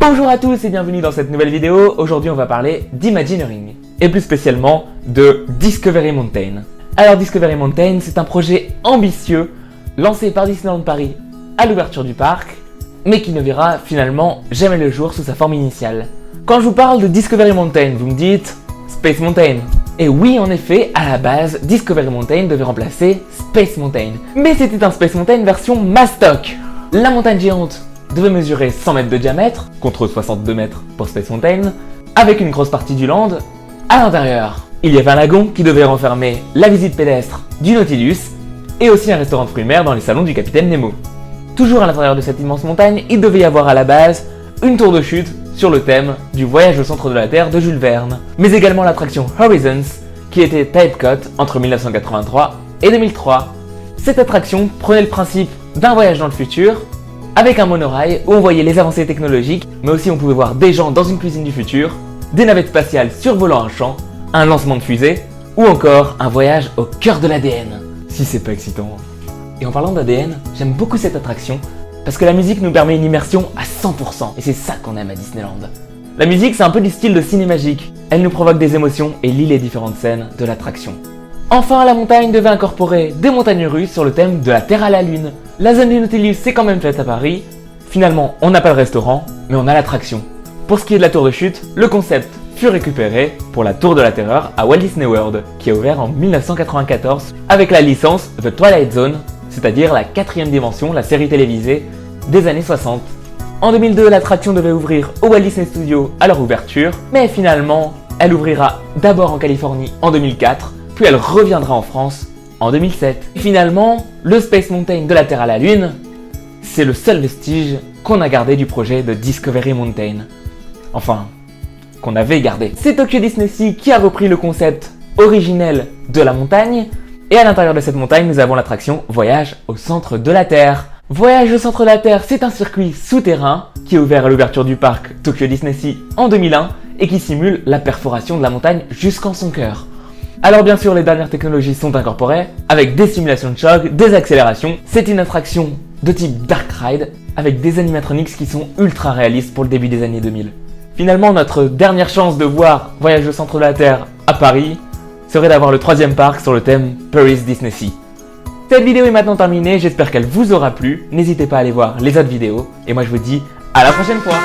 Bonjour à tous et bienvenue dans cette nouvelle vidéo. Aujourd'hui on va parler d'Imagineering et plus spécialement de Discovery Mountain. Alors Discovery Mountain, c'est un projet ambitieux lancé par Disneyland Paris à l'ouverture du parc, mais qui ne verra finalement jamais le jour sous sa forme initiale. Quand je vous parle de Discovery Mountain, vous me dites Space Mountain. Et oui, en effet, à la base, Discovery Mountain devait remplacer Space Mountain. Mais c'était un Space Mountain version Mastoc. La montagne géante devait mesurer 100 mètres de diamètre, contre 62 mètres pour Space Mountain, avec une grosse partie du land à l'intérieur. Il y avait un lagon qui devait renfermer la visite pédestre du Nautilus et aussi un restaurant de fruits de mer dans les salons du Capitaine Nemo. Toujours à l'intérieur de cette immense montagne, il devait y avoir à la base une tour de chute sur le thème du voyage au centre de la Terre de Jules Verne, mais également l'attraction Horizons qui était type-cut entre 1983 et 2003. Cette attraction prenait le principe d'un voyage dans le futur avec un monorail où on voyait les avancées technologiques, mais aussi on pouvait voir des gens dans une cuisine du futur, des navettes spatiales survolant un champ, un lancement de fusée, ou encore un voyage au cœur de l'ADN. Si c'est pas excitant. Et en parlant d'ADN, j'aime beaucoup cette attraction parce que la musique nous permet une immersion à 100%, et c'est ça qu'on aime à Disneyland. La musique, c'est un peu du style de ciné magique. Elle nous provoque des émotions et lie les différentes scènes de l'attraction. Enfin, la montagne devait incorporer des montagnes russes sur le thème de la Terre à la Lune. La zone du Nautilus s'est quand même faite à Paris. Finalement, on n'a pas le restaurant, mais on a l'attraction. Pour ce qui est de la tour de chute, le concept fut récupéré pour la Tour de la Terreur à Walt Disney World, qui a ouvert en 1994 avec la licence The Twilight Zone, c'est-à-dire la 4e dimension, la série télévisée des années 60. En 2002, l'attraction devait ouvrir au Walt Disney Studios à leur ouverture, mais finalement, elle ouvrira d'abord en Californie en 2004, puis elle reviendra en France en 2007. Et finalement, le Space Mountain de la Terre à la Lune, c'est le seul vestige qu'on a gardé du projet de Discovery Mountain. Enfin, qu'on avait gardé. C'est Tokyo Disney Sea qui a repris le concept originel de la montagne, et à l'intérieur de cette montagne, nous avons l'attraction Voyage au centre de la Terre. Voyage au centre de la Terre, c'est un circuit souterrain qui est ouvert à l'ouverture du parc Tokyo Disney Sea en 2001 et qui simule la perforation de la montagne jusqu'en son cœur. Alors bien sûr, les dernières technologies sont incorporées avec des simulations de choc, des accélérations. C'est une attraction de type Dark Ride avec des animatronics qui sont ultra réalistes pour le début des années 2000. Finalement, notre dernière chance de voir Voyage au centre de la Terre à Paris serait d'avoir le 3e parc sur le thème Paris Disney Sea. Cette vidéo est maintenant terminée, j'espère qu'elle vous aura plu. N'hésitez pas à aller voir les autres vidéos et moi je vous dis à la prochaine fois.